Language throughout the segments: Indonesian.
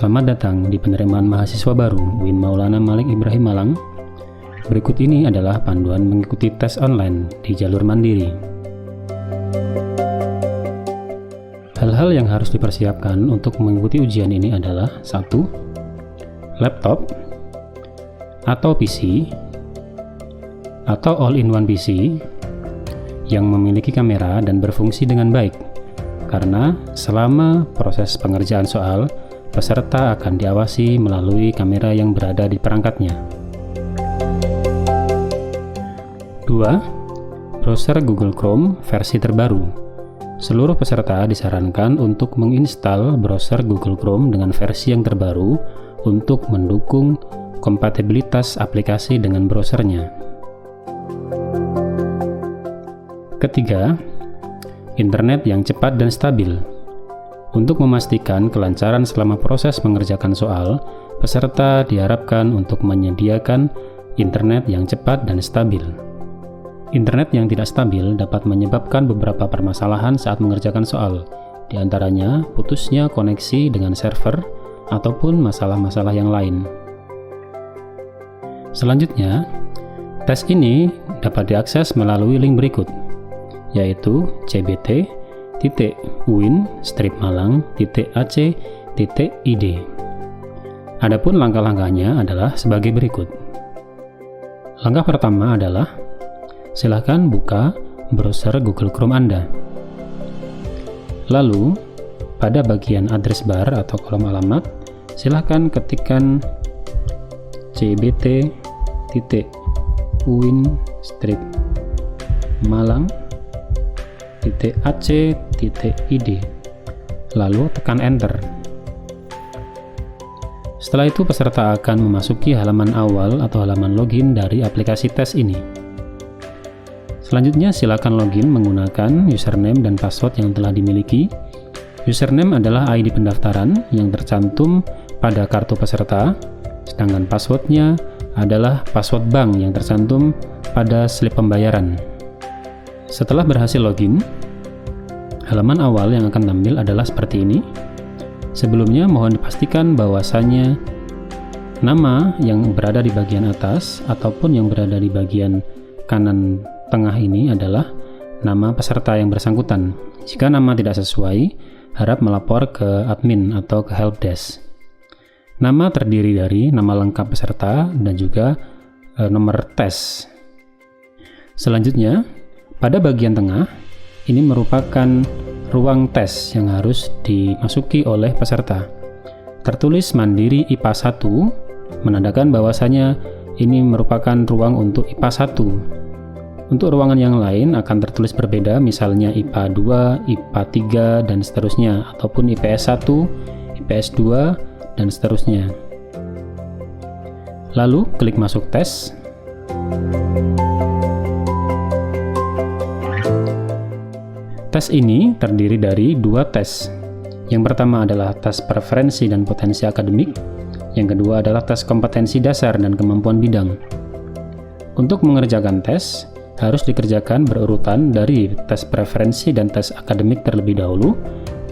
Selamat datang di penerimaan mahasiswa baru UIN Maulana Malik Ibrahim Malang. Berikut ini adalah panduan mengikuti tes online di jalur mandiri. Hal-hal yang harus dipersiapkan untuk mengikuti ujian ini adalah 1. Laptop atau PC atau all-in-one PC yang memiliki kamera dan berfungsi dengan baik, karena selama proses pengerjaan soal, peserta akan diawasi melalui kamera yang berada di perangkatnya. 2. Browser Google Chrome versi terbaru. Seluruh peserta disarankan untuk menginstal browser Google Chrome dengan versi yang terbaru untuk mendukung kompatibilitas aplikasi dengan browsernya. Ketiga, internet yang cepat dan stabil. Untuk memastikan kelancaran selama proses mengerjakan soal, peserta diharapkan untuk menyediakan internet yang cepat dan stabil. Internet yang tidak stabil dapat menyebabkan beberapa permasalahan saat mengerjakan soal, di antaranya putusnya koneksi dengan server ataupun masalah-masalah yang lain. Selanjutnya, tes ini dapat diakses melalui link berikut, yaitu cbt.uin-malang.ac.id. Adapun langkah-langkahnya adalah sebagai berikut. Langkah pertama adalah silakan buka browser Google Chrome Anda. Lalu, pada bagian address bar atau kolom alamat, silakan ketikkan cbt.uin-malang.ac.id, lalu tekan enter. Setelah itu peserta akan memasuki halaman awal atau halaman login dari aplikasi tes ini. Selanjutnya silakan login menggunakan username dan password yang telah dimiliki. Username adalah ID pendaftaran yang tercantum pada kartu peserta, sedangkan passwordnya adalah password bank yang tercantum pada slip pembayaran. Setelah berhasil login, halaman awal yang akan tampil adalah seperti ini. Sebelumnya mohon dipastikan bahwasannya nama yang berada di bagian atas ataupun yang berada di bagian kanan tengah ini adalah nama peserta yang bersangkutan. Jika nama tidak sesuai, harap melapor ke admin atau ke helpdesk. Nama terdiri dari nama lengkap peserta dan juga nomor tes. Selanjutnya, pada bagian tengah, ini merupakan ruang tes yang harus dimasuki oleh peserta. Tertulis Mandiri IPA 1, menandakan bahwasanya ini merupakan ruang untuk IPA 1. Untuk ruangan yang lain akan tertulis berbeda, misalnya IPA 2, IPA 3, dan seterusnya, ataupun IPS 1, IPS 2, dan seterusnya. Lalu, klik masuk tes. Tes ini terdiri dari 2 tes. Yang pertama adalah tes preferensi dan potensi akademik. Yang kedua adalah tes kompetensi dasar dan kemampuan bidang. Untuk mengerjakan tes, harus dikerjakan berurutan dari tes preferensi dan tes akademik terlebih dahulu,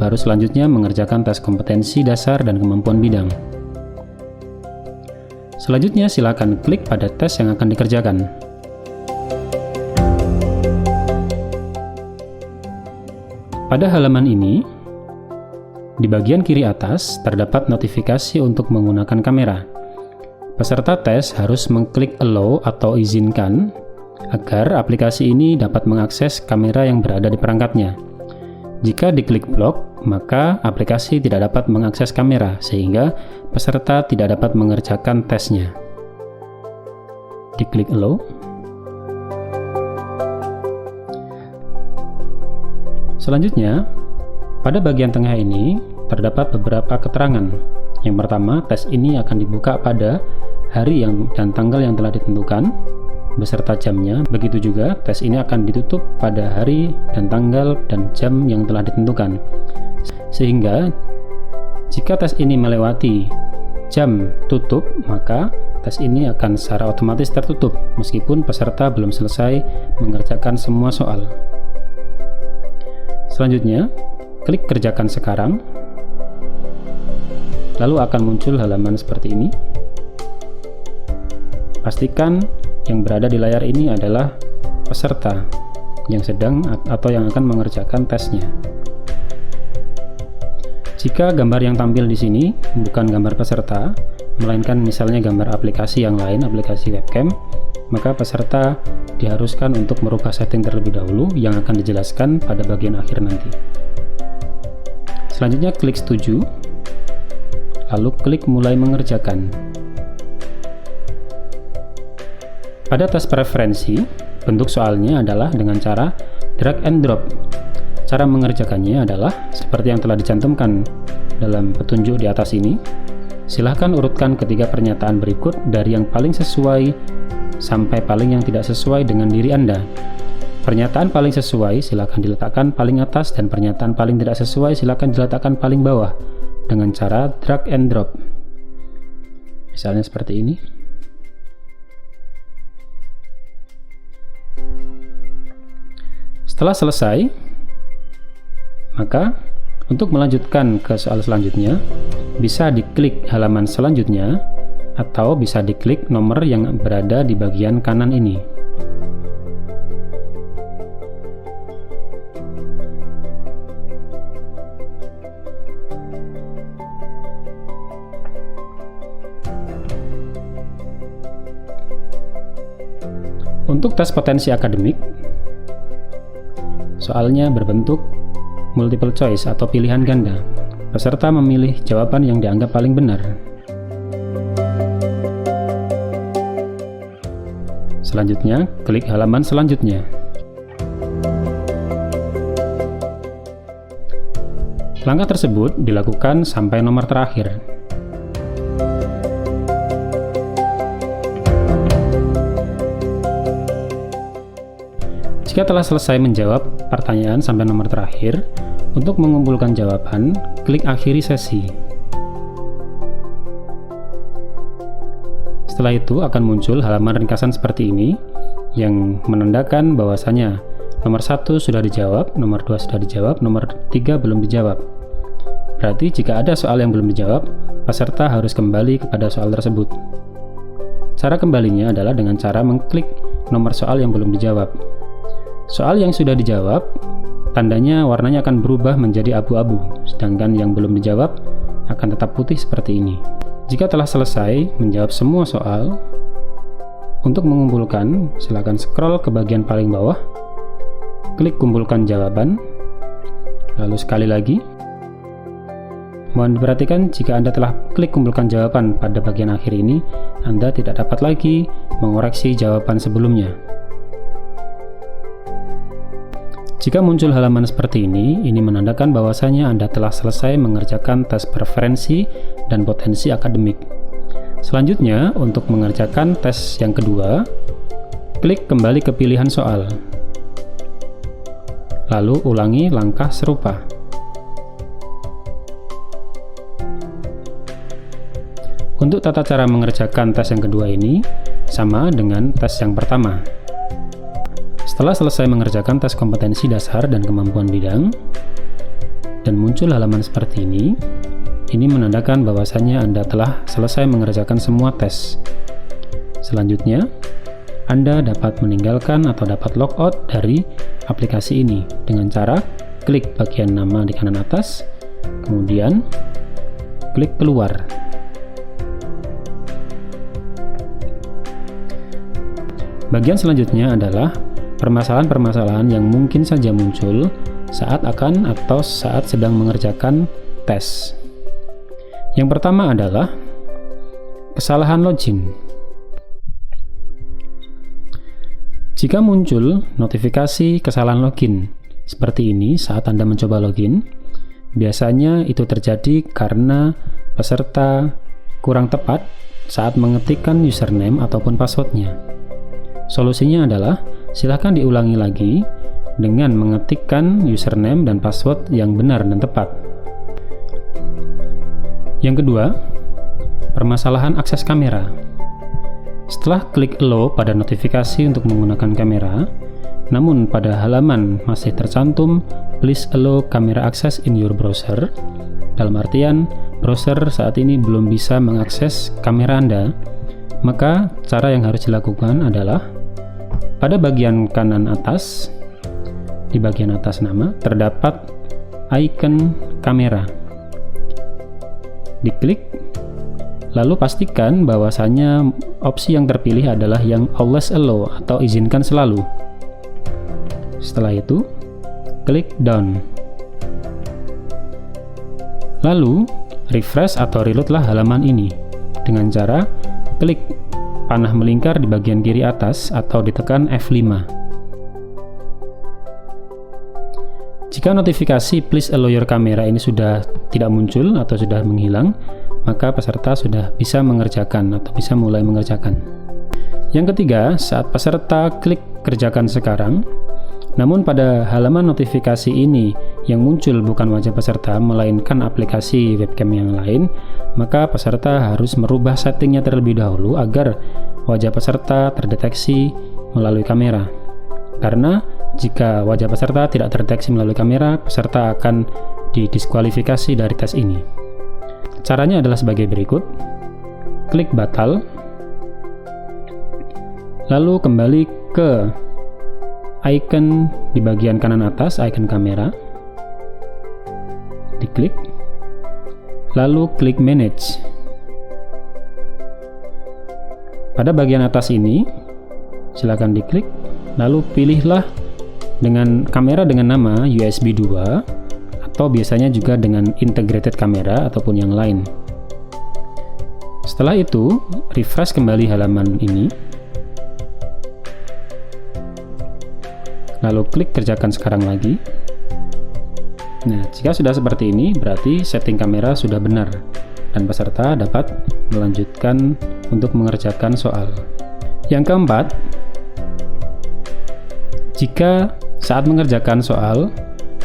baru selanjutnya mengerjakan tes kompetensi dasar dan kemampuan bidang. Selanjutnya silakan klik pada tes yang akan dikerjakan. Pada halaman ini, di bagian kiri atas terdapat notifikasi untuk menggunakan kamera. Peserta tes harus mengklik allow atau izinkan agar aplikasi ini dapat mengakses kamera yang berada di perangkatnya. Jika diklik block, maka aplikasi tidak dapat mengakses kamera, sehingga peserta tidak dapat mengerjakan tesnya. Diklik allow. Selanjutnya, pada bagian tengah ini terdapat beberapa keterangan. Yang pertama, tes ini akan dibuka pada hari dan tanggal yang telah ditentukan, beserta jamnya. Begitu juga tes ini akan ditutup pada hari dan tanggal dan jam yang telah ditentukan. Sehingga jika tes ini melewati jam tutup, maka tes ini akan secara otomatis tertutup meskipun peserta belum selesai mengerjakan semua soal. Selanjutnya, klik kerjakan sekarang. lalu akan muncul halaman seperti ini. Pastikan yang berada di layar ini adalah peserta yang sedang atau yang akan mengerjakan tesnya. Jika gambar yang tampil di sini bukan gambar peserta, melainkan misalnya gambar aplikasi yang lain, aplikasi webcam, maka peserta diharuskan untuk merubah setting terlebih dahulu yang akan dijelaskan pada bagian akhir nanti. Selanjutnya klik setuju, lalu klik mulai mengerjakan. Pada tes preferensi, bentuk soalnya adalah dengan cara drag and drop. Cara mengerjakannya adalah seperti yang telah dicantumkan dalam petunjuk di atas ini. Silahkan urutkan ketiga pernyataan berikut dari yang paling sesuai sampai paling yang tidak sesuai dengan diri Anda. Pernyataan paling sesuai silahkan diletakkan paling atas dan pernyataan paling tidak sesuai silahkan diletakkan paling bawah dengan cara drag and drop. Misalnya seperti ini. Setelah selesai, maka untuk melanjutkan ke soal selanjutnya, bisa diklik halaman selanjutnya atau bisa diklik nomor yang berada di bagian kanan ini. Untuk tes potensi akademik, soalnya berbentuk multiple choice atau pilihan ganda. Peserta memilih jawaban yang dianggap paling benar. Selanjutnya, klik halaman selanjutnya. Langkah tersebut dilakukan sampai nomor terakhir. Jika telah selesai menjawab pertanyaan sampai nomor terakhir, untuk mengumpulkan jawaban, klik akhiri sesi. Setelah itu akan muncul halaman ringkasan seperti ini yang menandakan bahwasanya nomor 1 sudah dijawab, nomor 2 sudah dijawab, nomor 3 belum dijawab. Berarti jika ada soal yang belum dijawab, peserta harus kembali kepada soal tersebut. Cara kembalinya adalah dengan cara mengklik nomor soal yang belum dijawab. Soal yang sudah dijawab, tandanya warnanya akan berubah menjadi abu-abu, sedangkan yang belum dijawab akan tetap putih seperti ini. Jika telah selesai menjawab semua soal, untuk mengumpulkan, silakan scroll ke bagian paling bawah, klik kumpulkan jawaban, lalu sekali lagi. Mohon diperhatikan jika Anda telah klik kumpulkan jawaban pada bagian akhir ini, Anda tidak dapat lagi mengoreksi jawaban sebelumnya. Jika muncul halaman seperti ini menandakan bahwasanya Anda telah selesai mengerjakan tes preferensi dan potensi akademik. Selanjutnya, untuk mengerjakan tes yang kedua, klik kembali ke pilihan soal. Lalu ulangi langkah serupa. Untuk tata cara mengerjakan tes yang kedua ini sama dengan tes yang pertama. Setelah selesai mengerjakan tes kompetensi dasar dan kemampuan bidang, dan muncul halaman seperti ini menandakan bahwasannya Anda telah selesai mengerjakan semua tes. Selanjutnya, Anda dapat meninggalkan atau dapat logout dari aplikasi ini dengan cara klik bagian nama di kanan atas, kemudian klik keluar. Bagian selanjutnya adalah permasalahan-permasalahan yang mungkin saja muncul saat akan atau saat sedang mengerjakan tes. Yang pertama adalah kesalahan login. Jika muncul notifikasi kesalahan login seperti ini saat Anda mencoba login, biasanya itu terjadi karena peserta kurang tepat saat mengetikkan username ataupun passwordnya. Solusinya adalah silakan diulangi lagi dengan mengetikkan username dan password yang benar dan tepat. Yang kedua, permasalahan akses kamera. Setelah klik allow pada notifikasi untuk menggunakan kamera, namun pada halaman masih tercantum please allow camera access in your browser, dalam artian browser saat ini belum bisa mengakses kamera Anda, maka cara yang harus dilakukan adalah pada bagian kanan atas, di bagian atas nama, terdapat icon kamera. Diklik, lalu pastikan bahwasanya opsi yang terpilih adalah yang always allow atau izinkan selalu. Setelah itu, klik done. Lalu, refresh atau reloadlah halaman ini dengan cara klik panah melingkar di bagian kiri atas atau ditekan F5. Jika notifikasi please allow your camera ini sudah tidak muncul atau sudah menghilang, maka peserta sudah bisa mengerjakan atau bisa mulai mengerjakan. Yang ketiga, saat peserta klik kerjakan sekarang, namun pada halaman notifikasi ini yang muncul bukan wajah peserta, melainkan aplikasi webcam yang lain, maka peserta harus merubah settingnya terlebih dahulu agar wajah peserta terdeteksi melalui kamera. Karena jika wajah peserta tidak terdeteksi melalui kamera, peserta akan didiskualifikasi dari tes ini. Caranya adalah sebagai berikut. Klik batal, lalu kembali ke icon di bagian kanan atas, icon kamera, diklik, lalu klik manage. Pada bagian atas ini silakan diklik, lalu pilihlah dengan kamera dengan nama USB 2 atau biasanya juga dengan integrated camera ataupun yang lain. Setelah itu, refresh kembali halaman ini, lalu klik kerjakan sekarang lagi. Nah, jika sudah seperti ini, berarti setting kamera sudah benar dan peserta dapat melanjutkan untuk mengerjakan soal. Yang keempat, jika saat mengerjakan soal,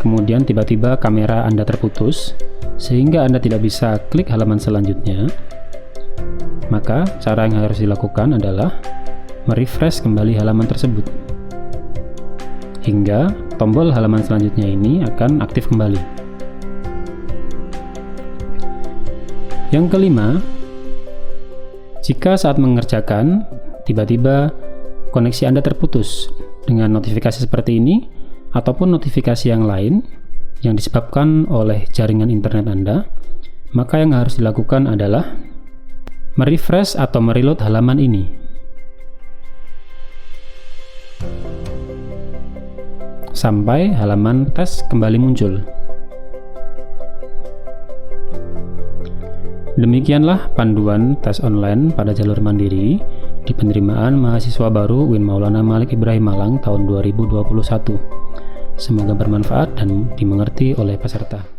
kemudian tiba-tiba kamera Anda terputus, sehingga Anda tidak bisa klik halaman selanjutnya, maka cara yang harus dilakukan adalah merefresh kembali halaman tersebut, hingga tombol halaman selanjutnya ini akan aktif kembali. Yang kelima, jika saat mengerjakan, tiba-tiba koneksi Anda terputus dengan notifikasi seperti ini, ataupun notifikasi yang lain yang disebabkan oleh jaringan internet Anda, maka yang harus dilakukan adalah merefresh atau mereload halaman ini. Sampai halaman tes kembali muncul. Demikianlah panduan tes online pada jalur mandiri di penerimaan mahasiswa baru UIN Maulana Malik Ibrahim Malang tahun 2021. Semoga bermanfaat dan dimengerti oleh peserta.